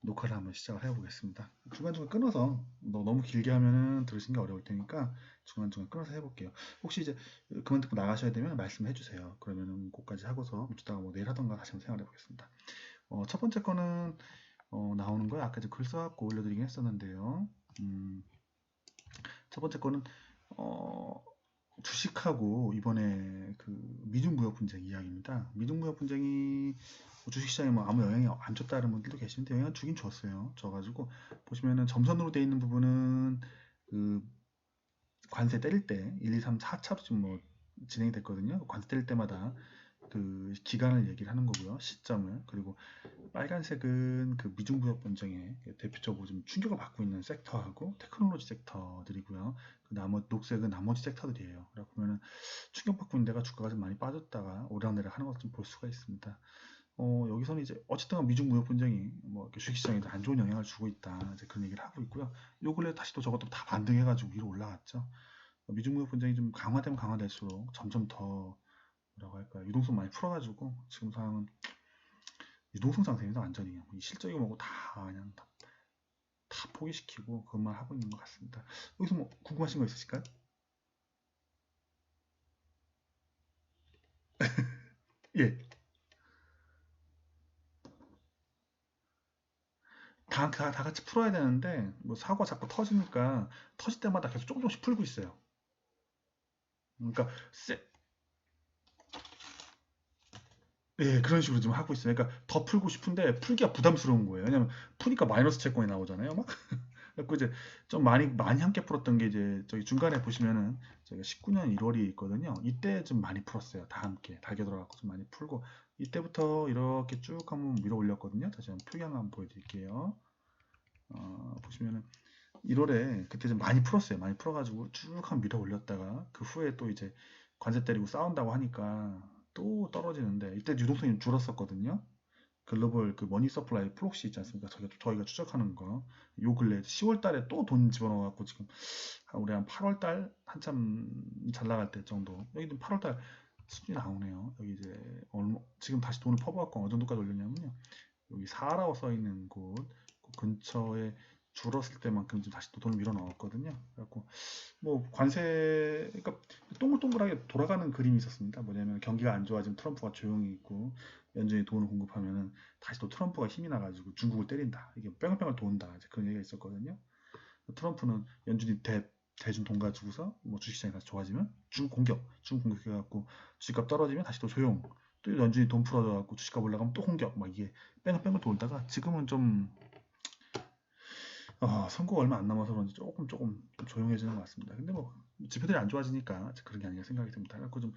녹화를 한번 시작을 해보겠습니다. 중간중간 끊어서 너무 길게 하면은 들으시는 게 어려울 테니까 중간중간 끊어서 해볼게요. 혹시 이제 그만 듣고 나가셔야 되면 말씀해 주세요. 그러면은 그까지 하고서 멈추다가 뭐 내일 하던가 다시 한번 생각해 보겠습니다. 첫 번째 거는 나오는 거야. 아까 이제 글 써갖고 올려드리긴 했었는데요. 첫 번째 거는 어, 주식하고 이번에 그 미중무역 분쟁 이야기입니다. 미중무역 분쟁이 주식시장에 뭐 아무 영향이 안 줬다는 분들도 계시는데 영향 주긴 줬어요. 줘가지고 보시면은 점선으로 돼 있는 부분은 그 관세 때릴 때 1, 2, 3, 4차로 지금 뭐 진행이 됐거든요. 관세 때릴 때마다 그 기간을 얘기를 하는 거고요. 시점을. 그리고 빨간색은 그 미중무역 분쟁에 대표적으로 좀 충격을 받고 있는 섹터하고 테크놀로지 섹터들이고요. 그 녹색은 나머지 섹터들이에요. 그래서 보면은 충격받고 있는 데가 주가가 좀 많이 빠졌다가 오르락내리락 하는 것을 좀 볼 수가 있습니다. 여기서는 이제 어쨌든 미중 무역 분쟁이 뭐 이렇게 주식시장에 안 좋은 영향을 주고 있다. 이제 그런 얘기를 하고 있고요. 요 근래 다시 또 저것도 다 반등해가지고 위로 올라갔죠. 미중 무역 분쟁이 좀 강화되면 강화될수록 점점 더 뭐라고 할까요? 유동성 많이 풀어가지고 지금 상황은 유동성 상태입니다. 완전히 이 실적이고 뭐고 다 그냥 다 포기시키고 그것만 하고 있는 것 같습니다. 여기서 뭐 궁금하신 거 있으실까요? 예, 다 같이 풀어야 되는데 뭐 사고가 자꾸 터지니까 터질 때마다 계속 조금씩 풀고 있어요. 그러니까 예, 그런 식으로 좀 하고 있어요. 그러니까 더 풀고 싶은데 풀기가 부담스러운 거예요. 왜냐면 푸니까 마이너스 채권이 나오잖아요. 막. 그래서 이제 좀 많이 함께 풀었던 게 이제 저기 중간에 보시면은 저희가 19년 1월이 있거든요. 이때 좀 많이 풀었어요. 다 함께 달겨 들어가고 좀 많이 풀고 이때부터 이렇게 쭉 한번 밀어 올렸거든요. 다시 한번 표경 한번 보여드릴게요. 보시면은 1월에 그때 좀 많이 풀었어요. 많이 풀어가지고 쭉 한번 밀어 올렸다가 그 후에 또 이제 관세 때리고 싸운다고 하니까 또 떨어지는데 이때 유동성이 줄었었거든요. 글로벌 그 머니 서플라이 플록시 있지 않습니까? 저희가 추적하는 거. 요 근래 10월 달에 또 돈 집어넣어 갖고 지금 우리 한 8월 달 한참 잘 나갈 때 정도. 여기도 8월 달 수준이 나오네요. 여기 이제 지금 다시 돈을 퍼부어 갖고 어느 정도까지 올렸냐면요. 여기 4라고 써 있는 곳, 그 근처에 줄었을 때만큼 좀 다시 또 돈을 밀어 넣었거든요. 그래갖고 뭐 관세, 그러니까 동글동글하게 돌아가는 그림이 있었습니다. 뭐냐면 경기가 안 좋아지면 트럼프가 조용히 있고 연준이 돈을 공급하면은 다시 또 트럼프가 힘이 나가지고 중국을 때린다. 이게 뺑글뺑글 돈다. 이제 그런 얘기가 있었거든요. 트럼프는 연준이 대준 돈 가지고서 뭐 주식시장이 다시 좋아지면 중국 공격해갖고 주식값 떨어지면 다시 또 조용. 또 연준이 돈 풀어줘갖고 주식값 올라가면 또 공격. 막 이게 뺑글뺑글 돌다가 지금은 좀 선거 얼마 안 남아서 그런지 조금 좀 조용해지는 것 같습니다. 근데 뭐 지표들이 안 좋아지니까 그런 게 아닌가 생각이 듭니다. 그래서 좀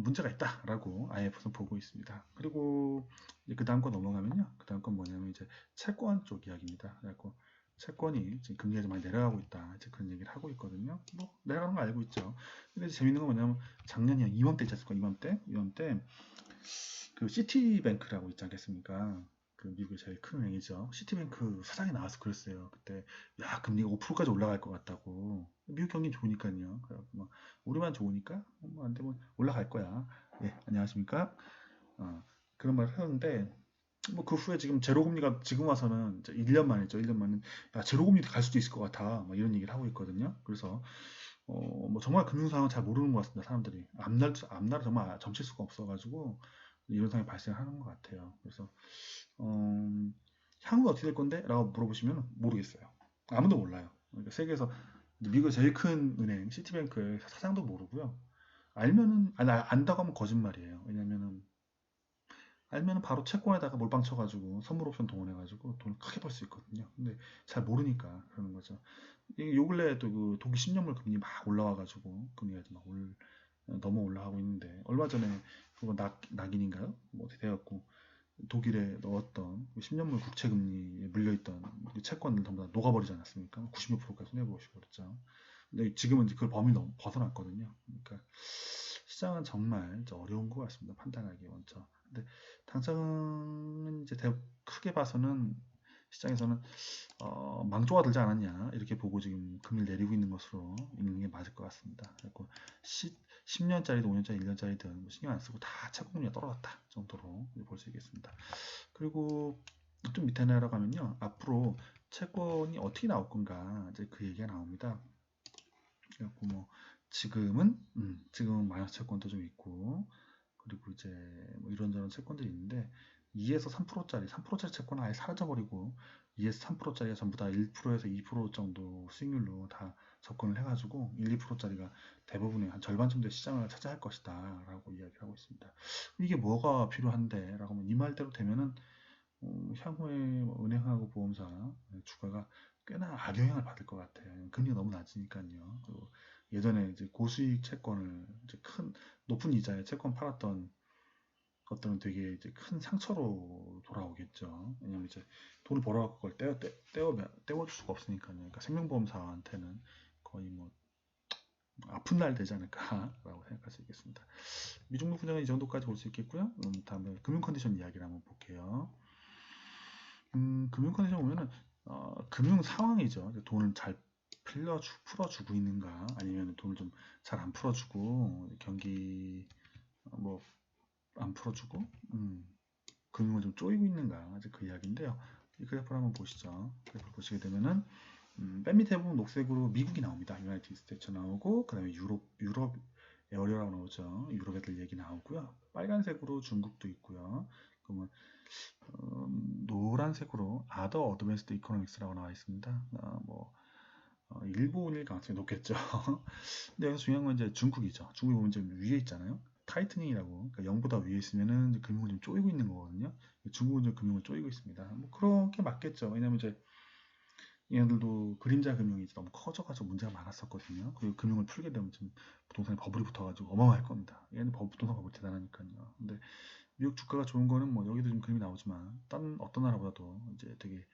문제가 있다라고 IMF는 보고 있습니다. 그리고 이제 그 다음 거 넘어가면요. 그 다음 건 뭐냐면 이제 채권 쪽 이야기입니다. 그래서 채권이 지금 금리가 좀 많이 내려가고 있다. 이제 그런 얘기를 하고 있거든요. 뭐 내려가는 거 알고 있죠. 근데 이제 재밌는 건 뭐냐면 작년이 이맘때 있지 않습니까? 이맘때 그 시티뱅크라고 있지 않겠습니까? 그 미국의 제일 큰 은행이죠. 시티뱅크 사장이 나와서 그랬어요. 그때 야 금리가 5%까지 올라갈 것 같다고. 미국 경기 좋으니까요. 그래갖고 막 우리만 좋으니까 뭐안 되면 올라갈 거야. 예, 안녕하십니까? 그런 말을 하는데 뭐 그 후에 지금 제로금리가 지금 와서는 이제 1년 만이죠. 1년 만에 야 제로금리 갈 수도 있을 것 같아. 막 이런 얘기를 하고 있거든요. 그래서 뭐 정말 금융 상황을 잘 모르는 것 같습니다. 사람들이 앞날을 정말 점칠 수가 없어가지고 이런 상황이 발생하는 것 같아요. 그래서 어, 향후 어떻게 될 건데? 라고 물어보시면 모르겠어요. 아무도 몰라요. 그러니까 세계에서 미국 제일 큰 은행 시티뱅크의 사장도 모르고요. 안다고 하면 거짓말이에요. 왜냐면은 알면은 바로 채권에다가 몰빵 쳐가지고 선물 옵션 동원해가지고 돈을 크게 벌 수 있거든요. 근데 잘 모르니까 그러는 거죠. 요 근래 또 그 독일 10년물 금리 막 올라와가지고 금리가 막 넘어 올라가고 있는데 얼마 전에 그거 낙인인가요? 뭐 어떻게 돼갖고 독일에 넣었던 10년물 국채 금리에 물려있던 채권들 전부 다 녹아버리지 않았습니까? 96%까지 손해보시고 그랬죠. 근데 지금은 이제 그걸 범위 너무 벗어났거든요. 그러니까 시장은 정말 어려운 것 같습니다. 판단하기 먼저. 근데 당장은 이제 크게 봐서는 시장에서는 망조가 들지 않았냐 이렇게 보고 지금 금리를 내리고 있는 것으로 있는 게 맞을 것 같습니다. 그리고 10년짜리든 5년짜리, 1년짜리든 신경 안 쓰고 다 채권금리가 떨어졌다 정도로 볼 수 있겠습니다. 그리고 좀 밑에 내려가면요. 앞으로 채권이 어떻게 나올 건가 이제 그 얘기가 나옵니다. 그래갖고 뭐 지금은 마이너스 채권도 좀 있고 그리고 이제 뭐 이런저런 채권들이 있는데 2에서 3%짜리 3%짜리 채권은 아예 사라져버리고 2에서 3%짜리가 전부 다 1%에서 2% 정도 수익률로 다 접근을 해가지고 1, 2%짜리가 대부분의 한 절반 정도의 시장을 차지할 것이다 라고 이야기를 하고 있습니다. 이게 뭐가 필요한데 라고 하면 이 말대로 되면은 향후에 뭐 은행하고 보험사 주가가 꽤나 악영향을 받을 것 같아요. 금리가 너무 낮으니까요. 그리고 예전에 이제 고수익 채권을 이제 큰 높은 이자에 채권 팔았던 것들은 되게 이제 큰 상처로 돌아오겠죠. 왜냐면 이제 돈을 벌어갖고 그걸 떼어줄 수가 없으니까요. 그러니까 생명보험사한테는 거의 뭐 아픈 날 되지 않을까라고 생각할 수 있겠습니다. 미중국 분쟁은 이 정도까지 볼 수 있겠고요. 다음에 금융 컨디션 이야기를 한번 볼게요. 금융 컨디션 보면은 금융 상황이죠. 돈을 잘 풀어주고 있는가, 아니면 돈을 좀 잘 안 풀어주고 경기 뭐 안 풀어주고 금융을 좀 쪼이고 있는가, 이제 그 이야기인데요. 이 그래프를 한번 보시죠. 그래프를 보시게 되면은 맨 밑에 보면 녹색으로 미국이 나옵니다. 유나이티드 스테이츠 나오고, 그다음에 유럽 에어리어라고 나오죠. 유럽 애들 얘기 나오고요. 빨간색으로 중국도 있고요. 그러면 노란색으로 Other Advanced Economics라고 나와 있습니다. 일본일 가능성이 높겠죠. 근데 여기서 중요한 건 이제 중국이죠. 중국이 보면 이제 위에 있잖아요. 타이트닝이라고, 그러니까 0보다 위에 있으면은 금융을 좀 쪼이고 있는 거거든요. 중국은 이제 금융을 쪼이고 있습니다. 뭐 그렇게 맞겠죠. 왜냐면 이제 얘네들도 그림자 금융이 너무 커져가지고 문제가 많았었거든요. 그리고 금융을 풀게 되면 좀 부동산에 버블이 붙어가지고 어마어마할 겁니다. 얘는 부동산 버블 대단하니까요. 근데 미국 주가가 좋은 거는 뭐 여기도 좀 그림이 나오지만 다른 어떤 나라보다도 이제 되게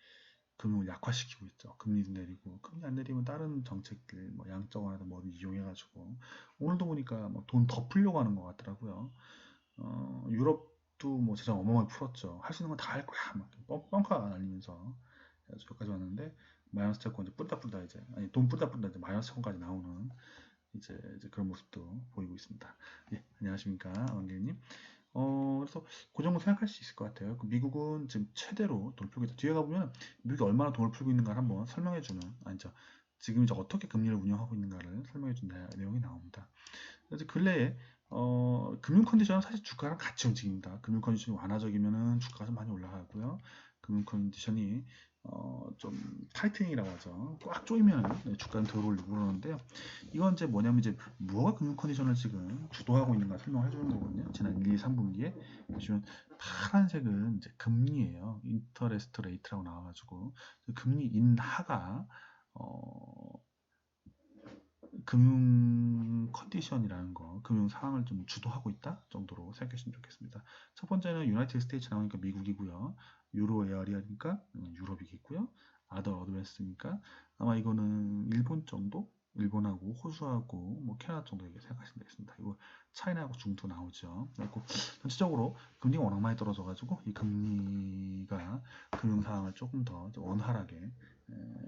금융을 약화시키고 있죠. 금리도 내리고, 금리 안 내리면 다른 정책들 뭐 양적 완화든 뭐든 이용해가지고 오늘도 보니까 뭐 돈 더 풀려고 하는 것 같더라고요. 유럽도 뭐 재정 어마어마하게 풀었죠. 할 수 있는 건 다 할 거야 막 뻥카 날리면서 여기까지 왔는데, 마이너스 채권 이제 뿌리다 이제, 아니 돈 뿌리다 이제 마이너스 채권까지 나오는 이제 그런 모습도 보이고 있습니다. 예, 안녕하십니까 왕길님. 그래서 그 정도 생각할 수 있을 것 같아요. 미국은 지금 최대로 돈을 풀고 있다. 뒤에 가보면 미국이 얼마나 돈을 풀고 있는가를 한번 설명해주는, 아니죠. 지금 이제 어떻게 금리를 운영하고 있는가를 설명해주는 내용이 나옵니다. 그래서 근래에 금융 컨디션은 사실 주가랑 같이 움직입니다. 금융 컨디션이 완화적이면은 주가가 좀 많이 올라가고요. 금융 컨디션이 좀 타이트닝이라고 하죠. 꽉 조이면 주가는 덜 올리고 그러는데요. 이건 이제 뭐냐면 이제 무허가 금융 컨디션을 지금 주도하고 있는가 설명해 주는 거거든요. 지난 1, 2, 3분기에 보시면 파란색은 이제 금리예요. 인터레스트 레이트라고 나와가지고 금리 인하가 금융 컨디션이라는 거, 금융 상황을 좀 주도하고 있다 정도로 생각하시면 좋겠습니다. 첫 번째는 유나이티드 스테이츠 나오니까 미국이고요. 유로 에어리아니까 유럽이겠고요. 아더 어드밴스니까 아마 이거는 일본 정도? 일본하고 호주하고 뭐 캐나다 정도 이렇게 생각하시면 되겠습니다. 이거 차이나하고 중도 나오죠. 그리고 전체적으로 금리가 워낙 많이 떨어져가지고 이 금리가 금융 상황을 조금 더 원활하게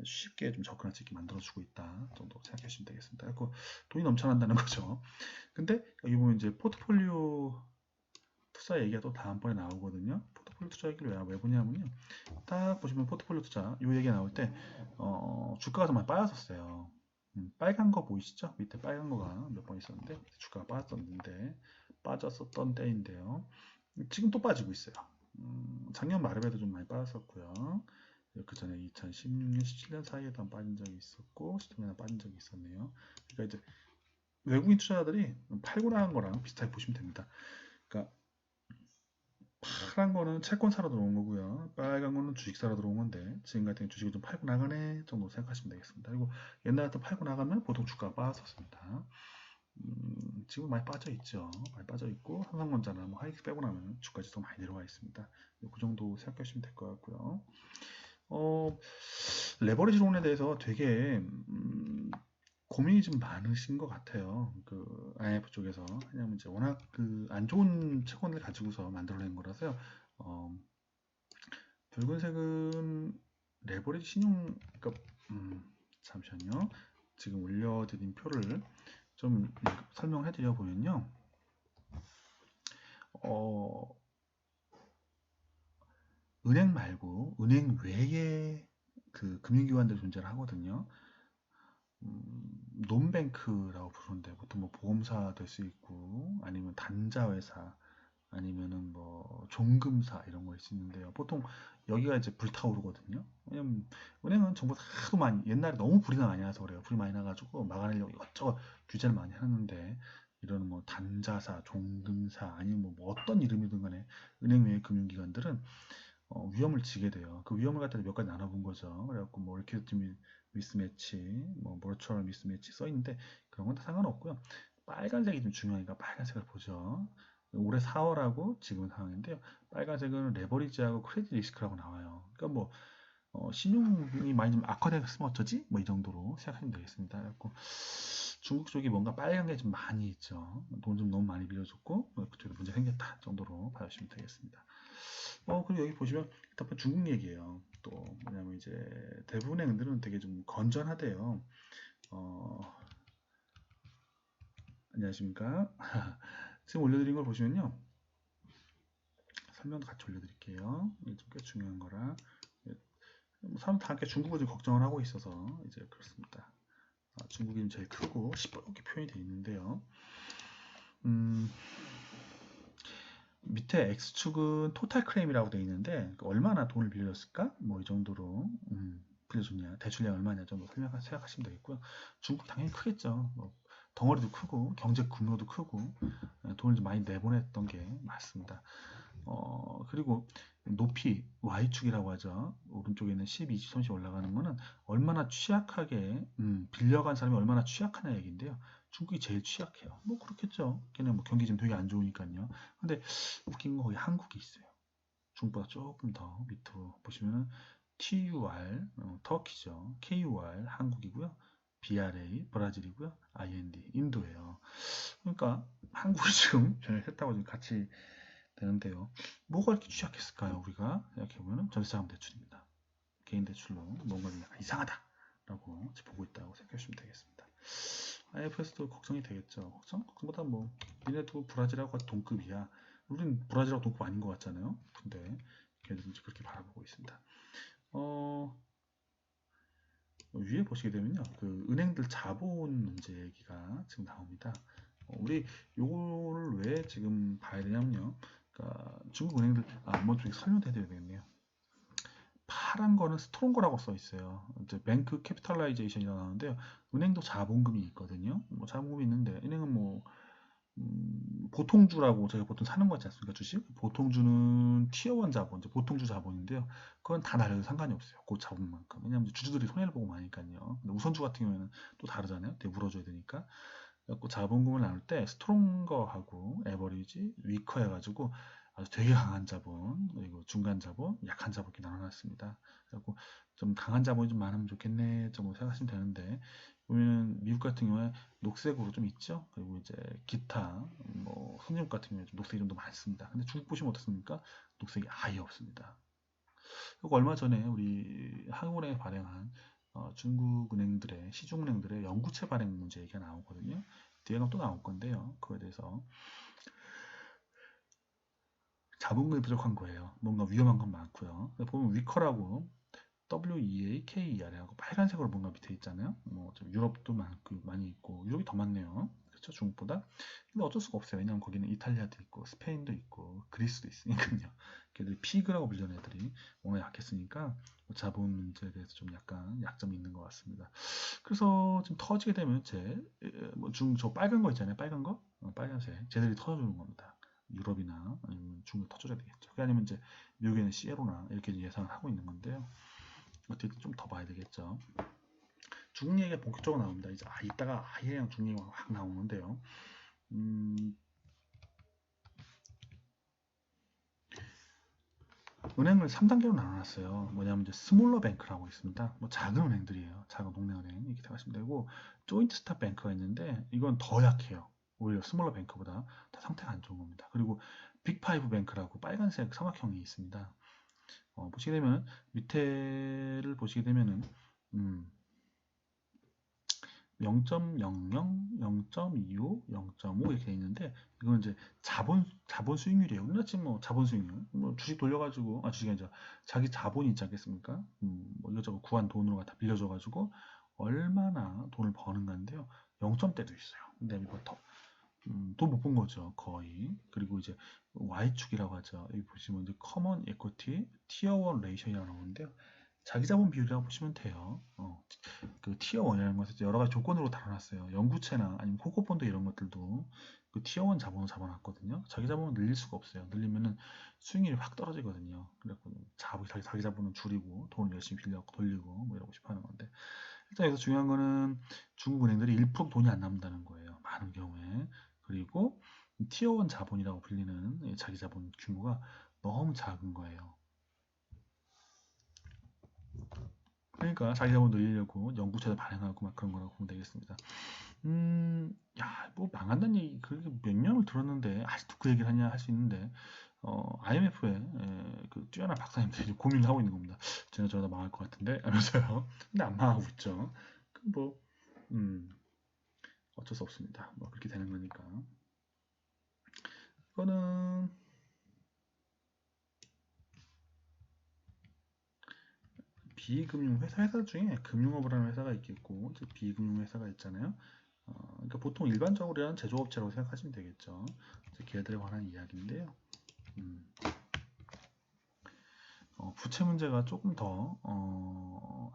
쉽게 좀 접근할 수 있게 만들어주고 있다 정도 생각하시면 되겠습니다. 그래서 돈이 넘쳐난다는 거죠. 근데 여기 보면 이제 포트폴리오 투자 얘기가 또 다음번에 나오거든요. 포트폴리오 투자 얘기를 왜 보냐면요. 딱 보시면 포트폴리오 투자 이 얘기가 나올 때 주가가 정말 빠졌었어요. 빨간 거 보이시죠? 밑에 빨간 거가 몇 번 있었는데 주가가 빠졌었던 때인데요. 지금 또 빠지고 있어요. 작년 말에도 좀 많이 빠졌었고요. 그 전에 2016년, 17년 사이에도 한 빠진 적이 있었고 17년에 빠진 적이 있었네요. 그러니까 이제 외국인 투자자들이 팔고 나간 거랑 비슷하게 보시면 됩니다. 그러니까 파란 거는 채권 사러 들어온 거고요. 빨간 거는 주식 사러 들어온 건데 지금 같은 주식을 좀 팔고 나가네 정도 생각하시면 되겠습니다. 그리고 옛날 같은 팔고 나가면 보통 주가가 빠졌었습니다. 지금 많이 빠져 있죠. 많이 빠져 있고 삼성전자나 뭐 하이닉스 빼고 나면 주가 지수 많이 내려와 있습니다. 그 정도 생각하시면 될 것 같고요. 레버리지론에 대해서 되게 고민이 좀 많으신 것 같아요. 그 IMF 쪽에서. 왜냐면 이제 워낙 그 안 좋은 채권을 가지고서 만들어낸 거라서요. 붉은색은 레버리지 신용, 그러니까 잠시만요. 지금 올려드린 표를 좀 설명해 드려 보면요. 어, 은행 말고 은행 외에 그 금융기관들이 존재를 하거든요. 논뱅크라고 부르는데 보통 뭐 보험사 될 수 있고 아니면 단자회사 아니면은 뭐 종금사 이런 거 있는데요. 보통 여기가 이제 불타오르거든요. 왜냐면 은행은 정보가 하도 많이 옛날에 너무 불이 많이 나서 그래요. 불이 많이 나가지고 막아내려고 이것저것 규제를 많이 하는데 이런 뭐 단자사, 종금사 아니면 뭐 어떤 이름이든 간에 은행 외의 금융기관들은 위험을 지게 돼요. 그 위험을 갖다 몇 가지 나눠본 거죠. 그래갖고 뭐 리퀴디티 미스매치, 뭐 모라토리엄 미스매치 써 있는데 그런 건 다 상관없고요. 빨간색이 좀 중요하니까 빨간색을 보죠. 올해 4월하고 지금 상황인데요. 빨간색은 레버리지하고 크레딧 리스크라고 나와요. 그러니까 뭐 신용이 많이 좀 악화됐으면 어쩌지? 뭐 이 정도로 생각하시면 되겠습니다. 그래갖고 중국 쪽이 뭔가 빨간 게 좀 많이 있죠. 돈 좀 너무 많이 빌려줬고 그쪽에 문제 생겼다 정도로 봐주시면 되겠습니다. 그리고 여기 보시면 일단 중국 얘기예요. 또 뭐냐면 이제 대부분의 은들은 되게 좀 건전하대요. 안녕하십니까? 지금 올려드린 걸 보시면요. 설명도 같이 올려드릴게요. 이게 좀 꽤 중요한 거라. 사람 다 함께 중국을 좀 걱정을 하고 있어서 이제 그렇습니다. 중국이 제일 크고 시뻘겋게 표현이 되어 있는데요. 밑에 X축은 토탈 클레임이라고 되어 있는데 얼마나 돈을 빌려줬을까? 뭐 이 정도로 빌려줬냐, 대출량 얼마냐 정도 생각하시면 되겠고요. 중국 당연히 크겠죠. 뭐 덩어리도 크고 경제 규모도 크고 돈을 좀 많이 내보냈던 게 맞습니다. 그리고 높이 Y축이라고 하죠. 오른쪽에 있는 10, 20, 30 올라가는 거는 얼마나 취약하게 빌려간 사람이 얼마나 취약하냐 얘기인데요. 중국이 제일 취약해요. 뭐 그렇겠죠. 걔는 뭐 경기 지금 되게 안 좋으니까요. 근데 웃긴 건 거기 한국이 있어요. 중국보다 조금 더 밑으로 보시면은 TUR 터키죠. KUR 한국이고요. BRA 브라질이고요. IND 인도예요. 그러니까 한국이 지금 전혀 셋다고 지금 같이 되는데요. 뭐가 이렇게 취약했을까요? 우리가 생각해보면 전세자금 대출입니다. 개인 대출로 뭔가 좀 약간 이상하다라고 보고 있다고 생각하시면 되겠습니다. IFS도 걱정이 되겠죠. 걱정보다 뭐 니네도 브라질하고 동급이야. 우린 브라질하고 동급 아닌 것 같잖아요. 근데 걔네들은 그렇게 바라보고 있습니다. 위에 보시게 되면요, 그 은행들 자본 문제 얘기가 지금 나옵니다. 우리 요거를 왜 지금 봐야 되냐면요. 그러니까 중국 은행들 먼저 설명해드려야 되겠네요. 파란 거는 스트롱거라고 써 있어요. 이제 뱅크 캐피탈라이제이션이라고 나오는데요. 은행도 자본금이 있거든요. 뭐 자본금이 있는데 은행은 뭐 보통주라고 저희가 보통 사는 거 있지 않습니까? 주식? 보통주는 티어1 자본, 이제 보통주 자본인데요. 그건 다 날려도 상관이 없어요. 그 자본만큼. 왜냐하면 주주들이 손해를 보고 마니까요. 근데 우선주 같은 경우에는 또 다르잖아요. 되게 물어줘야 되니까. 그래서 자본금을 나눌 때 스트롱거하고 에버리지, 위커 해가지고 아주 되게 강한 자본, 그리고 중간 자본, 약한 자본 이렇게 나눠놨습니다. 그래서 좀 강한 자본이 좀 많으면 좋겠네 정도 생각하시면 되는데 보면 미국 같은 경우에 녹색으로 좀 있죠. 그리고 이제 기타 뭐 선진국 같은 경우에 좀 녹색이 좀 더 많습니다. 근데 중국 보시면 어떻습니까? 녹색이 아예 없습니다. 그리고 얼마 전에 우리 한국은행에 발행한 중국 은행들의 시중은행들의 영구채 발행 문제 얘기가 나오거든요. 뒤에가 또 나올 건데요. 그거에 대해서 자본금이 부족한 거예요. 뭔가 위험한 건 많고요. 보면 위커라고 WEAKER 하고 빨간색으로 뭔가 밑에 있잖아요. 뭐좀 유럽도 많고 많이 있고 유럽이 더 많네요. 그렇죠, 중국보다. 근데 어쩔 수가 없어요. 왜냐면 거기는 이탈리아도 있고 스페인도 있고 그리스도 있으니까요. 걔들이 피그라고 불리는 애들이 워낙 약했으니까 자본 문제에 대해서 좀 약간 약점이 있는 것 같습니다. 그래서 지금 터지게 되면 저 빨간 거 있잖아요. 빨간 거, 빨간색. 쟤들이 터져주는 겁니다. 유럽이나 아니면 중국 터져야 되겠죠. 아니면 이제 미국에는 시에로나 이렇게 예상을 하고 있는 건데요. 어떻게 좀 더 봐야 되겠죠. 중국 얘기가 본격적으로 나옵니다. 이제 이따가 아예 그냥 중국 얘기가 확 나오는데요. 은행을 3단계로 나눠놨어요. 뭐냐면 이제 스몰러 뱅크라고 있습니다. 뭐 작은 은행들이에요. 작은 동네 은행 이렇게 생각하시면 되고 조인트 스탑 뱅크가 있는데 이건 더 약해요. 오히려 스몰러 뱅크보다 더 상태가 안 좋은 겁니다. 그리고 빅파이브 뱅크라고 빨간색 삼각형이 있습니다. 보시게 되면 밑에를 보시게 되면은 음, 0.00, 0.25, 0.5 이렇게 돼 있는데 이건 이제 자본 수익률이에요. 우리나라 지금 뭐 자본 수익률, 뭐 주식 돌려가지고 주식이 아니라 자기 자본이 있지 않겠습니까? 뭐 이것저것 구한 돈으로 갖다 빌려줘가지고 얼마나 돈을 버는 건데요. 0점대도 있어요. 근데 이거 돈 못 본 거죠, 거의. 그리고 이제 Y축이라고 하죠. 여기 보시면 이제 커먼 에쿼티 티어 1 레이션이라고 나오는데요. 자기 자본 비율이라고 보시면 돼요. 그 티어 1이라는 것은 여러 가지 조건으로 달아놨어요. 연구체나 아니면 코코펀드 이런 것들도 그 티어 1 자본을 잡아놨거든요. 자기 자본은 늘릴 수가 없어요. 늘리면은 수익률이 확 떨어지거든요. 그래서 자기 자본은 줄이고 돈을 열심히 빌려 돌리고 뭐 이러고 싶어 하는 건데 일단 여기서 중요한 거는 중국 은행들이 1% 돈이 안 남는다는 거예요. 많은 경우에. 그리고 티어 1 자본이라고 불리는 자기 자본 규모가 너무 작은 거예요. 그러니까 자기 자본 늘리려고 연구체도 발행하고 막 그런 거라고 보면 되겠습니다. 야, 뭐 망한다는 얘기 그렇게 몇 년을 들었는데 아직도 그 얘기를 하냐 할 수 있는데 IMF에 그 뛰어난 박사님들이 고민을 하고 있는 겁니다. 쟤네 저러다 망할 것 같은데 하면서요. 근데 안 망하고 있죠. 뭐 어쩔 수 없습니다. 뭐 그렇게 되는 거니까. 이거는 비금융 회사 중에 금융업을 하는 회사가 있겠고 이제 비금융 회사가 있잖아요. 그러니까 보통 일반적으로 이런 제조업체라고 생각하시면 되겠죠. 이제 걔들에 관한 이야기인데요. 음, 부채 문제가 조금 더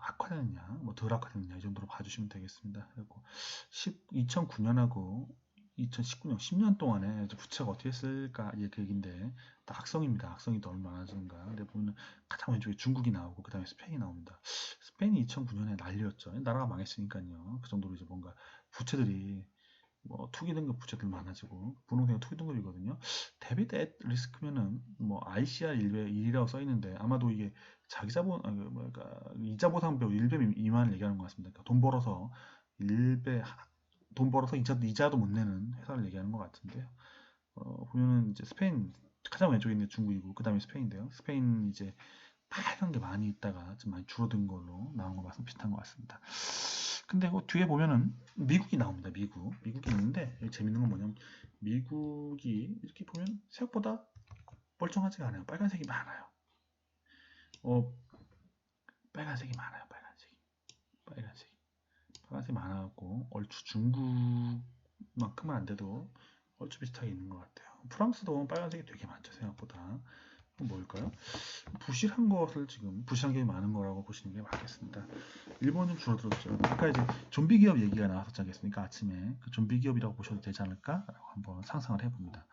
악화됐느냐, 뭐 덜 악화됐느냐 이 정도로 봐주시면 되겠습니다. 그리고 2009년하고 2019년 10년 동안에 부채가 어떻게 했을까 이 얘기인데 다 악성입니다. 악성이 더 얼마나 많아지는가. 근데 보면 가장 왼쪽에 중국이 나오고 그 다음에 스페인이 나옵니다. 스페인이 2009년에 난리였죠. 나라가 망했으니까요. 그 정도로 이제 뭔가 부채들이 뭐 투기 등급 부채들 많아지고 분홍색은 투기 등급이거든요. 데비트 리스크면은 뭐 ICR 1이라고 써 있는데 아마도 이게 자기 자본 뭐랄까 이자 보상별 1배 미만을 얘기하는 것 같습니다. 그러니까 돈 벌어서 1배 돈 벌어서 이자도 못 내는 회사를 얘기하는 것 같은데요. 보면은 이제 스페인 가장 왼쪽에 있는 게 중국이고 그 다음에 스페인인데요. 스페인 이제 빨간 게 많이 있다가 좀 많이 줄어든 걸로 나온 거 말씀 비슷한 것 같습니다. 근데 그 뒤에 보면은 미국이 나옵니다. 미국이 있는데 여기 재밌는 건 뭐냐면 미국이 이렇게 보면 생각보다 멀쩡하지가 않아요. 빨간색이 많아요. 어, 빨간색이 많아요. 빨간색이 많아갖고 얼추 중국만큼은 안 돼도 얼추 비슷하게 있는 것 같아요. 프랑스도 빨간색이 되게 많죠. 생각보다. 뭘까요? 부실한 게 많은 거라고 보시는 게 맞겠습니다. 일본은 줄어들었죠. 아까 이제 좀비 기업 얘기가 나왔었지 않겠습니까? 아침에 그 좀비 기업이라고 보셔도 되지 않을까라고 한번 상상을 해봅니다.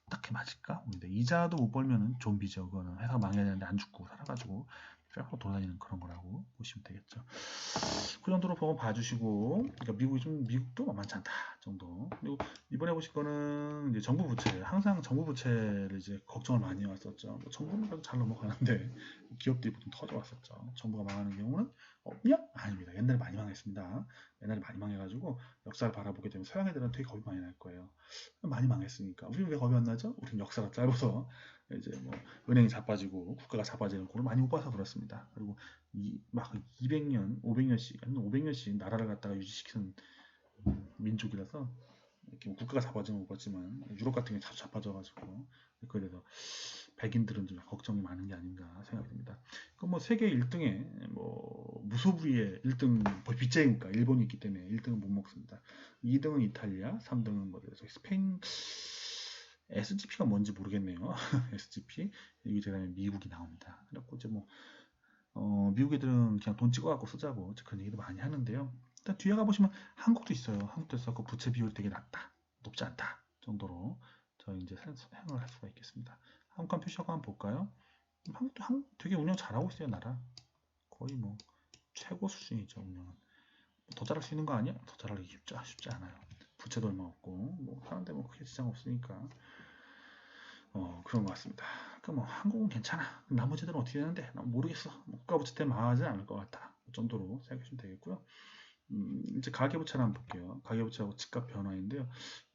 딱히 맞을까? 근데 이자도 못 벌면은 좀비죠. 그거는 회사 망해야 되는데 안 죽고 살아가지고 쫙 돌아다니는 그런 거라고 보시면 되겠죠. 그 정도로 보고 봐주시고, 그러니까 미국도 만만치 않다 정도. 그리고 이번에 보실 거는 이제 정부 부채, 항상 정부 부채를 이제 걱정을 많이 해왔었죠. 뭐 정부는 그래도 잘 넘어가는데 기업들이 보통 터져왔었죠. 정부가 망하는 경우는 없냐? 아닙니다. 옛날에 많이 망했습니다. 옛날에 많이 망해가지고 역사를 바라보게 되면 서양 애들은 되게 겁이 많이 날 거예요. 많이 망했으니까. 우리는 왜 겁이 안 나죠? 우리는 역사가 짧아서 이제 뭐 은행이 자빠지고 국가가 자빠지는 꼴을 많이 못 봐서 그렇습니다. 그리고 막 200년, 500년씩, 아니면 500년씩 나라를 갖다가 유지시키는 민족이라서 이렇게 뭐 국가가 자빠지면 못 봤지만 유럽 같은 게 자주 자빠져가지고 그에 대해서 백인들은 좀 걱정이 많은 게 아닌가 생각됩니다. 그럼 뭐 세계 1등에 뭐 무소부위의 1등 빚쟁이니까 일본이 있기 때문에 1등은 못 먹습니다. 2등은 이탈리아, 3등은 뭐 스페인 SGP가 뭔지 모르겠네요. SGP 여기 제가 미국이 나옵니다. 그래갖고 이제 뭐 미국 애들은 그냥 돈 찍어갖고 쓰자고 그런 얘기도 많이 하는데요. 일단 뒤에 가보시면 한국도 있어요. 한국도 있어 그 부채 비율이 되게 낮다, 높지 않다 정도로 저희 이제 사용을 할 수가 있겠습니다. 한국 한 표시하고 한번 볼까요? 한국도 되게 운영 잘하고 있어요. 나라 거의 뭐 최고 수준이죠. 운영은 더 잘할 수 있는 거 아니야? 더 잘하기 쉽지 않아요. 부채도 얼마 없고 뭐 하는데 뭐 크게 지장 없으니까 그런 것 같습니다. 그러니까 뭐 한국은 괜찮아. 나머지들은 어떻게 되는데? 난 모르겠어. 국가부채 때문에 망하지 않을 것 같다. 그 정도로 생각하시면 되겠고요. 이제 가계부채를 한번 볼게요. 가계부채하고 집값 변화인데요.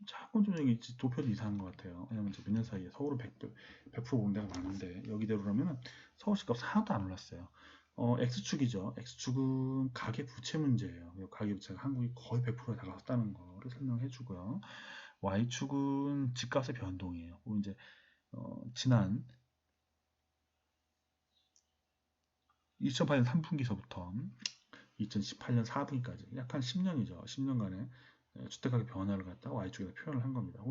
조금 좀 여기 도표도 이상한 것 같아요. 왜냐면 이제 몇 년 사이에 서울은 100% 오른 데가 많은데 여기대로라면 서울 집값 하나도 안 올랐어요. X축이죠. X축은 가계부채 문제예요. 가계부채가 한국이 거의 100%에 다가섰다는 거를 설명해 주고요. Y축은 집값의 변동이에요. 그리고 이제 지난 2008년 3분기서부터 2018년 4분기까지 약 한 10년이죠. 10년간의 주택가격 변화를 갖다가 Y축에다 표현을 한 겁니다.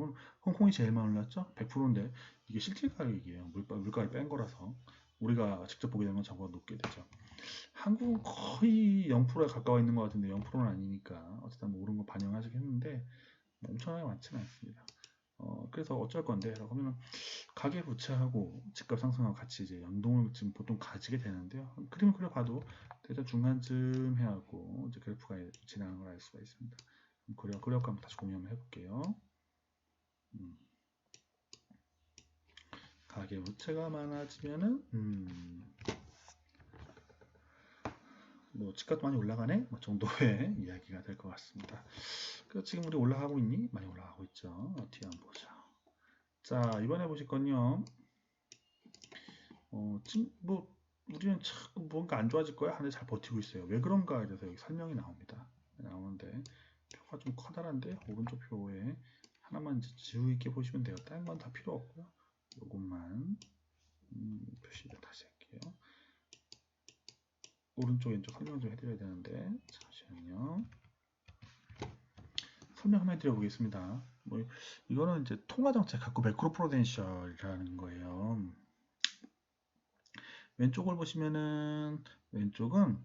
홍콩이 제일 많이 올랐죠? 100%인데 이게 실질 가격이에요. 물가를 뺀 거라서 우리가 직접 보게 되는 건 저보다 높게 되죠. 한국은 거의 0%에 가까워 있는 것 같은데 0%는 아니니까 어쨌든 뭐 오른 거 반영하시겠는데 뭐 엄청나게 많지는 않습니다. 그래서 어쩔 건데 라고 하면은 가계부채하고 집값 상승하고 같이 이제 연동을 지금 보통 가지게 되는데요. 그림을 그려봐도 대략 중간쯤 해하고 이제 그래프가 지나가는 걸 알 수가 있습니다. 그래프 한번 다시 공유를 해볼게요. 가계부채가 많아지면은 뭐 집값도 많이 올라가네 뭐 정도의 이야기가 될 것 같습니다. 그래서 지금 우리 올라가고 있니? 많이 올라가고 있죠. 뒤에 한번 보자. 자, 이번에 보실 건요. 지금 뭐 우리는 자꾸 뭔가 안 좋아질 거야 하는데 잘 버티고 있어요. 왜 그런가에 대해서 여기 설명이 나옵니다. 나오는데 표가 좀 커다란데 오른쪽 표에 하나만 지우 있게 보시면 돼요. 다른 건 다 필요 없고요. 요것만 표시를 다시 할게요. 오른쪽 왼쪽 설명 좀 해드려야 되는데 잠시만요. 설명 한번 해드려 보겠습니다. 뭐 이거는 이제 통화정책 갖고 매크로 프로덴셜이라는 거예요. 왼쪽을 보시면은 왼쪽은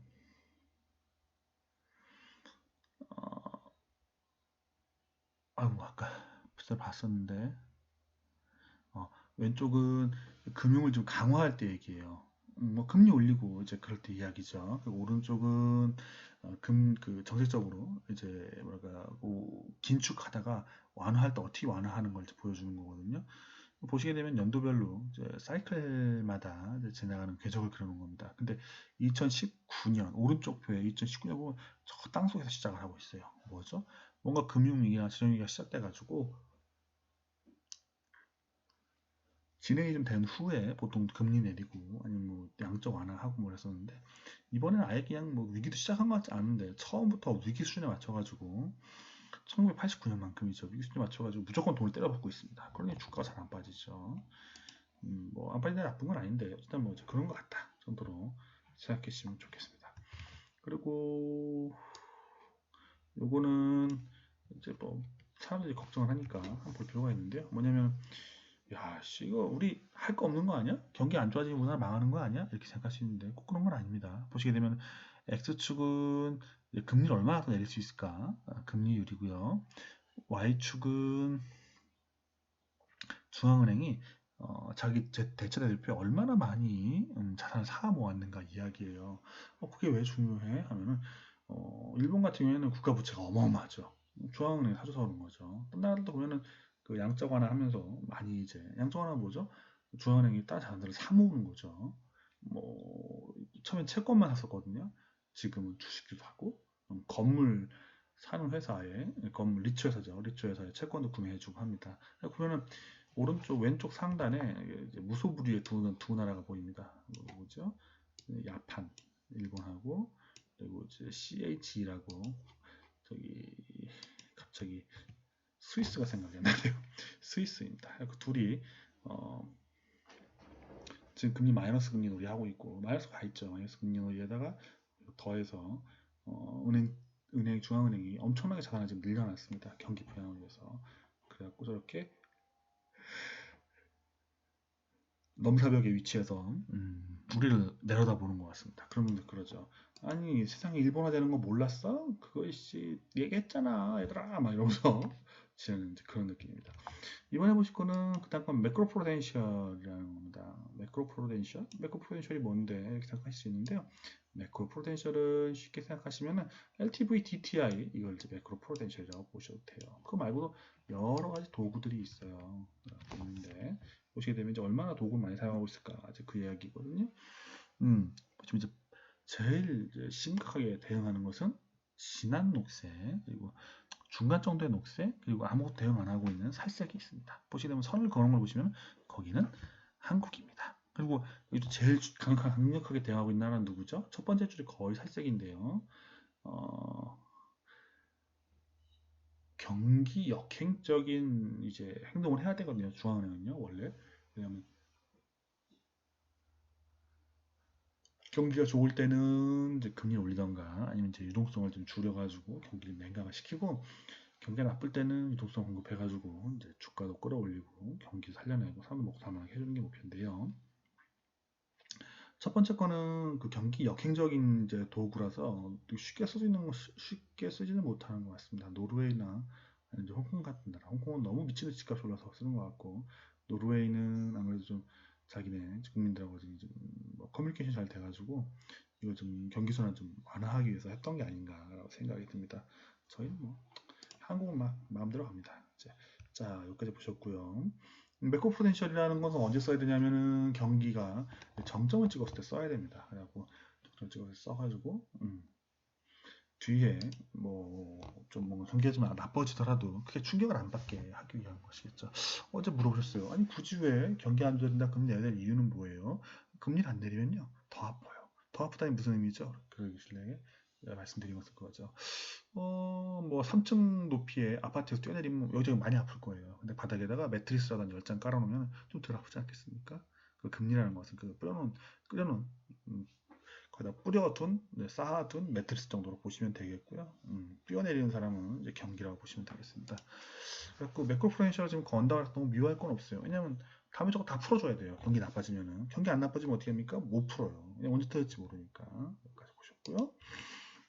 아이고 아까 벌써 봤었는데 왼쪽은 금융을 좀 강화할 때 얘기예요. 뭐 금리 올리고 이제 그럴 때 이야기죠. 그리고 오른쪽은 그 정책적으로 이제 뭐랄까 긴축하다가 완화할 때 어떻게 완화하는 걸 보여주는 거거든요. 보시게 되면 연도별로 이제 사이클마다 이제 지나가는 궤적을 그려놓은 겁니다. 근데 2019년 오른쪽 표에 2019년 보면 저 땅속에서 시작을 하고 있어요. 뭐죠? 뭔가 금융위기나 재정위기가 시작돼가지고 진행이 좀 된 후에 보통 금리 내리고 아니면 뭐 양적 완화하고 뭐 그랬었는데 이번에는 아예 그냥 뭐 위기도 시작한 것 같지 않은데 처음부터 위기 수준에 맞춰가지고 1989년만큼이죠. 위기 수준에 맞춰가지고 무조건 돈을 때려박고 있습니다. 그러니 주가가 잘 안 빠지죠. 뭐 안 빠진다 나쁜 건 아닌데 일단 뭐 그런 것 같다 정도로 생각해 주시면 좋겠습니다. 그리고 요거는 이제 뭐 사람들이 걱정을 하니까 한번 볼 필요가 있는데요. 뭐냐면 야, 씨, 이거 우리 할 거 없는 거 아니야? 경기 안 좋아지면 우리나라 망하는 거 아니야? 이렇게 생각하시는데 꼭 그런 건 아닙니다. 보시게 되면 X축은 금리를 얼마나 더 내릴 수 있을까? 금리율이고요. Y축은 중앙은행이 자기 대체 대표에 얼마나 많이 자산을 사 모았는가 이야기예요. 그게 왜 중요해? 하면은 일본 같은 경우에는 국가 부채가 어마어마하죠. 중앙은행이 사줘서 그런 거죠. 딴 나라도 보면은 그 양적 완화하면서 많이 이제 양적 완화 뭐죠? 중앙은행이 다른 자산들을 사 모으는 거죠. 뭐 처음엔 채권만 샀었거든요. 지금은 주식도 사고 건물 사는 회사에 건물 리츠 회사죠. 리츠 회사에 채권도 구매해주고 합니다. 보면은 오른쪽 왼쪽 상단에 이제 무소불위의 두 나라가 보입니다. 뭐죠? 야판, 일본하고 그리고 이제 CH라고 저기 갑자기 스위스가 생각이 안 나네요. 스위스입니다. 그 둘이 지금 금리 마이너스 금리 놀이 하고 있고 마이너스 가 있죠. 마이너스 금리 놀이에다가 더해서 은행 중앙은행이 엄청나게 자산을 지금 늘려놨습니다. 경기 부양을 위해서. 그래갖고 저렇게 넘사벽에 위치해서 우리를 내려다보는 것 같습니다. 그런 분들 그러죠. 아니 세상에 일본화 되는 거 몰랐어? 그거 씨 얘기했잖아 얘들아 막 이러면서 지는 그런 느낌입니다. 이번에 보실 거는 그다음 건 매크로 프로덴셜이라는 겁니다. 매크로 프로덴셜? 매크로 프로덴셜이 뭔데 이렇게 생각하실 수 있는데요. 매크로 프로덴셜은 쉽게 생각하시면은 LTV, DTI 이걸 이제 매크로 프로덴셜이라고 보셔도 돼요. 그거 말고도 여러 가지 도구들이 있어요. 있는데 보시게 되면 이제 얼마나 도구를 많이 사용하고 있을까 이제 그 이야기거든요. 지금 이제 제일 이제 심각하게 대응하는 것은 진한 녹색 그리고 중간 정도의 녹색 그리고 아무것도 대응 안 하고 있는 살색이 있습니다. 보시게 되면 선을 그는 걸 보시면 거기는 한국입니다. 그리고 여기도 제일 강력하게 대응하고 있는 나라는 누구죠? 첫 번째 줄이 거의 살색인데요. 어, 경기 역행적인 이제 행동을 해야 되거든요. 중앙은행은요, 원래. 왜냐하면 경기가 좋을 때는 이제 금리를 올리던가 아니면 이제 유동성을 좀 줄여가지고 경기를 냉각화시키고 경기가 나쁠 때는 유동성 공급해가지고 이제 주가도 끌어올리고 경기 살려내고 사람 먹고 살만하게 해주는 게 목표인데요. 첫 번째 거는 그 경기 역행적인 이제 도구라서 쉽게 쓰지는 못하는 것 같습니다. 노르웨이나 아니면 이제 홍콩 같은 나라, 홍콩은 너무 미치는 집값이 올라서 쓰는 것 같고 노르웨이는 아무래도 좀 자기네 국민들하고 좀뭐 커뮤니케이션 잘 돼가지고 이거 좀 경기 순환 좀 완화하기 위해서 했던 게 아닌가라고 생각이 듭니다. 저희는 뭐 한국은 막 마음대로 갑니다. 이제 자 여기까지 보셨고요. 매크 포텐셜이라는 것은 언제 써야 되냐면은 경기가 정점을 찍었을 때 써야 됩니다. 그래갖고 정점을 찍었을 때 써가지고 뒤에 뭐 좀 뭔가 경기가 좀 나빠지더라도 크게 충격을 안 받게 하기 위한 것이겠죠. 어제 물어보셨어요. 아니 굳이 왜 경기 안 좋아진다 금리 내야 될 이유는 뭐예요? 금리를 안 내리면요 더 아파요. 더 아프다니 무슨 의미죠? 그러길래 말씀드린 것은 그거죠. 뭐 3층 높이의 아파트에서 뛰어내리면 여기저기 많이 아플 거예요. 근데 바닥에다가 매트리스라든지 10장 깔아놓으면 좀 덜 아프지 않겠습니까? 그 금리라는 것은 그 끓여놓은 음, 거기다 뿌려둔, 쌓아둔 매트리스 정도로 보시면 되겠고요. 뛰어내리는 사람은 이제 경기라고 보시면 되겠습니다. 그래서 매크로 프루덴셜 지금 건다고 너무 미워할 건 없어요. 왜냐면 다음에 저거 다 풀어줘야 돼요. 경기 나빠지면은. 경기 안 나빠지면 어떻게 합니까? 못 풀어요. 언제 터질지 모르니까. 여기까지 보셨고요.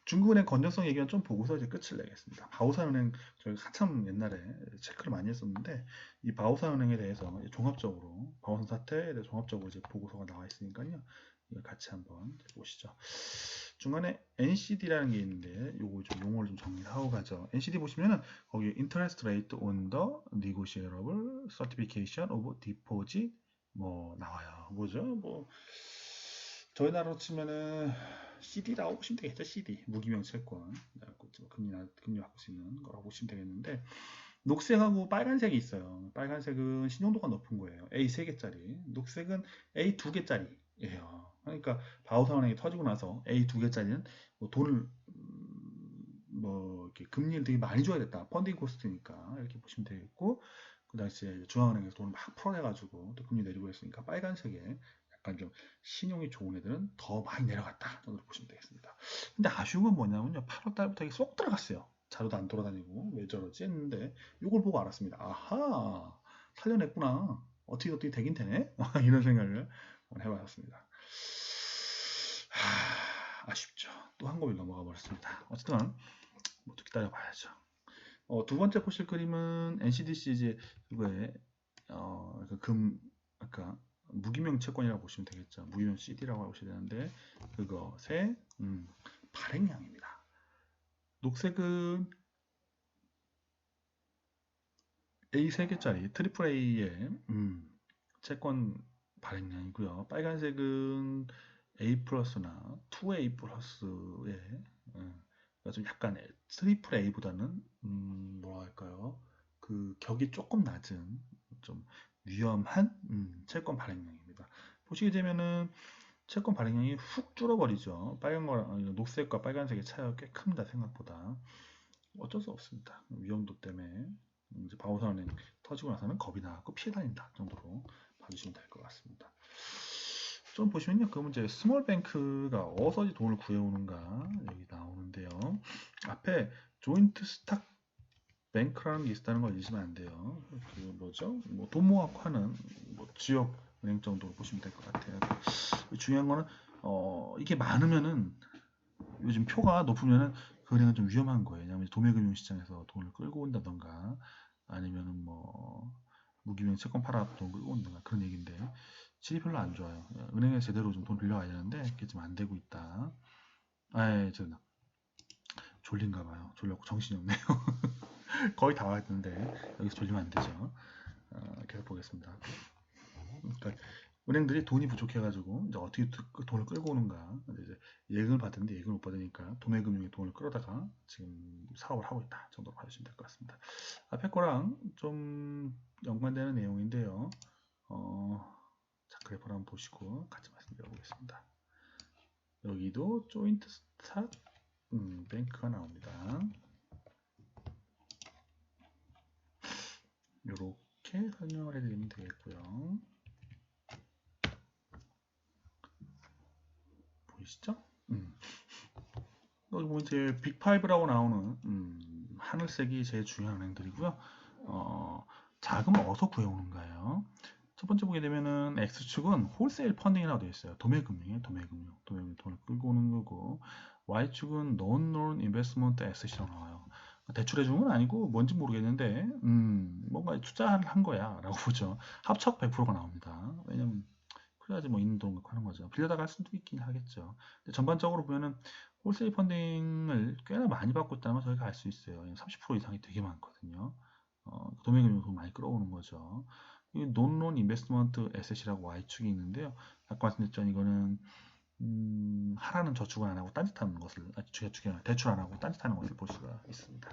중국은행 건전성 얘기는 좀 보고서 이제 끝을 내겠습니다. 바오산은행 저희 한참 옛날에 체크를 많이 했었는데 이 바오산은행에 대해서 종합적으로 바오산 사태에 대해 종합적으로 이제 보고서가 나와 있으니까요. 이걸 같이 한번 보시죠. 중간에 NCD라는 게 있는데 요거 좀 용어를 좀 정리를 하고 가죠. NCD 보시면은 거기 Interest Rate on the Negotiable Certification of Deposit 뭐 나와요. 뭐죠? 뭐 저희 나라로 치면은 CD라고 보시면 되겠죠. CD 무기명 채권 금리 받을 수 있는 거라고 보시면 되겠는데 녹색하고 빨간색이 있어요. 빨간색은 신용도가 높은 거예요. A 3개짜리. 녹색은 A 2개짜리예요. 그러니까 바우사은행이 터지고 나서 A 2개짜리는 뭐 돈을 뭐 이렇게 금리를 되게 많이 줘야겠다. 펀딩 코스트니까 이렇게 보시면 되겠고 그 당시에 중앙은행에서 돈을 막 풀어내가지고 또 금리 내리고 했으니까 빨간색에 약간 좀 신용이 좋은 애들은 더 많이 내려갔다 정도로 보시면 되겠습니다. 근데 아쉬운 건 뭐냐면요. 8월 달부터 이게 쏙 들어갔어요. 자료도 안 돌아다니고 왜 저러지 했는데 이걸 보고 알았습니다. 아하 살려냈구나. 어떻게 되긴 되네. 이런 생각을 해봤습니다. 아쉽죠. 또 한 kop이 넘어가 버렸습니다. 어쨌든 뭐또 기다려봐야죠. 두 번째 보실 그림은 NCDC 이제 그거에 아까 무기명 채권이라고 보시면 되겠죠. 무기명 CD라고 보셔야 되는데 그것의 발행량입니다. 녹색은 A 3개짜리 트리플 A의 채권 발행량이고요. 빨간색은 A 플러스나 2A 플러스의 그러니까 좀 약간 트리플 A보다는 뭐라 할까요? 그 격이 조금 낮은 좀 위험한 채권 발행량입니다. 보시게 되면은 채권 발행량이 훅 줄어버리죠. 녹색과 빨간색의 차이가 꽤 큽니다. 생각보다. 어쩔 수 없습니다. 위험도 때문에 이제 바오산은행 터지고 나서는 겁이 나고 피해 다닌다 정도로 봐주시면 될 것 같습니다. 좀 보시면요, 그러면 이제 스몰뱅크가 어디서 돈을 구해오는가 여기 나오는데요. 앞에 조인트 스탁 뱅크라는 게 있다는 걸 잊으면 안 돼요. 그 뭐죠? 뭐 돈 모아고 하는 뭐 지역 은행 정도로 보시면 될 것 같아요. 중요한 거는 이게 많으면은 요즘 표가 높으면은 그 은행은 좀 위험한 거예요. 왜냐하면 도매금융시장에서 돈을 끌고 온다던가 아니면은 뭐 무기명 채권 팔아 돈 끌고 온다던가 그런 얘기인데 질이 별로 안 좋아요. 은행에 제대로 좀 돈 빌려가야 되는데 그게 좀 안 되고 있다. 아예 저 졸린가 봐요. 졸렸고 정신이 없네요. 거의 다 왔는데 여기서 졸리면 안 되죠. 계속 보겠습니다. 그러니까 은행들이 돈이 부족해가지고 이제 어떻게 돈을 끌고 오는가 이제 예금을 받는데 예금을 못 받으니까 도매금융에 돈을 끌어다가 지금 사업을 하고 있다 정도로 봐주시면 될 것 같습니다. 앞에 거랑 좀 연관되는 내용인데요. 자, 그래프를 한번 보시고 같이 말씀드려 보겠습니다. 여기도 조인트 스탑 뱅크가 나옵니다. 이렇게 설명을 해드리면 되겠고요. 보이시죠? 여기 보면 이제 빅5라고 나오는 하늘색이 제일 중요한 은행들이고요. 자금을 어디서 구해오는가요? 첫 번째 보게 되면은 X축은 홀세일 펀딩이라고 되어 있어요. 도매금융이에요. 도매금융 돈을 끌고 오는 거고, Y축은 Non-Loan Investment Asset이라고 나와요. 대출해준 건 아니고 뭔지 모르겠는데 뭔가 투자를 한 거야 라고 보죠. 합척 100%가 나옵니다. 왜냐면 그래야지 뭐 있는 돈 갖고 하는 거죠. 빌려다가 할 수도 있긴 하겠죠. 근데 전반적으로 보면은 홀세일 펀딩을 꽤나 많이 받고 있다는 걸 저희가 알 수 있어요. 30% 이상이 되게 많거든요. 도매금융 돈 많이 끌어오는 거죠. 이 논론 인베스트먼트 에셋이라고 Y축이 있는데요. 아까 말씀드렸죠. 이거는 하라는 저축을 안 하고 딴짓하는 것을, 대출 안 하고 딴짓하는 것을 볼 수가 있습니다.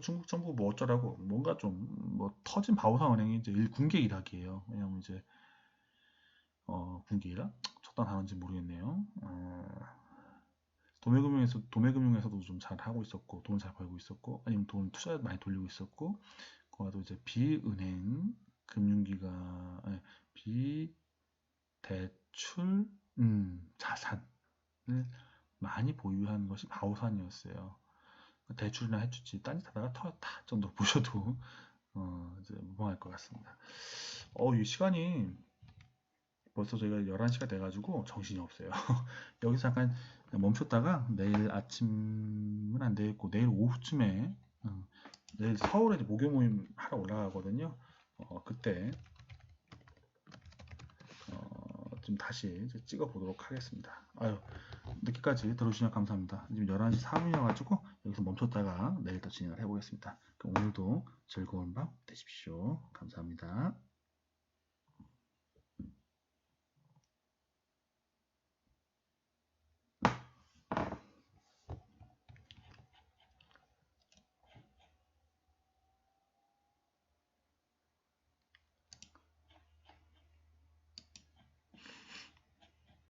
중국 정부 뭐 어쩌라고 뭔가 좀 뭐 터진 바오사 은행이 이제 군계 일학이에요. 왜냐면 이제 군계 일학? 첫 단어인지 모르겠네요. 도매금융에서도 좀 잘 하고 있었고, 돈 잘 벌고 있었고, 아니면 돈 투자 많이 돌리고 있었고, 그거도 이제 비은행 금융기관, 아니, 비대출 자산을 많이 보유한 것이 바오산이었어요. 대출이나 해주지 딴짓하다가 터졌다 정도 보셔도 이제 무방할 것 같습니다. 이 시간이 벌써 저희가 11시가 돼가지고 정신이 없어요. 여기서 잠깐 멈췄다가 내일 아침은 안 되겠고 내일 오후쯤에 내일 서울에 목요 모임 하러 올라가거든요. 그때 좀 다시 찍어 보도록 하겠습니다. 아유, 늦게까지 들어주시면 감사합니다. 지금 11시 3분이어가지고 여기서 멈췄다가 내일 더 진행을 해보겠습니다. 그럼 오늘도 즐거운 밤 되십시오. 감사합니다.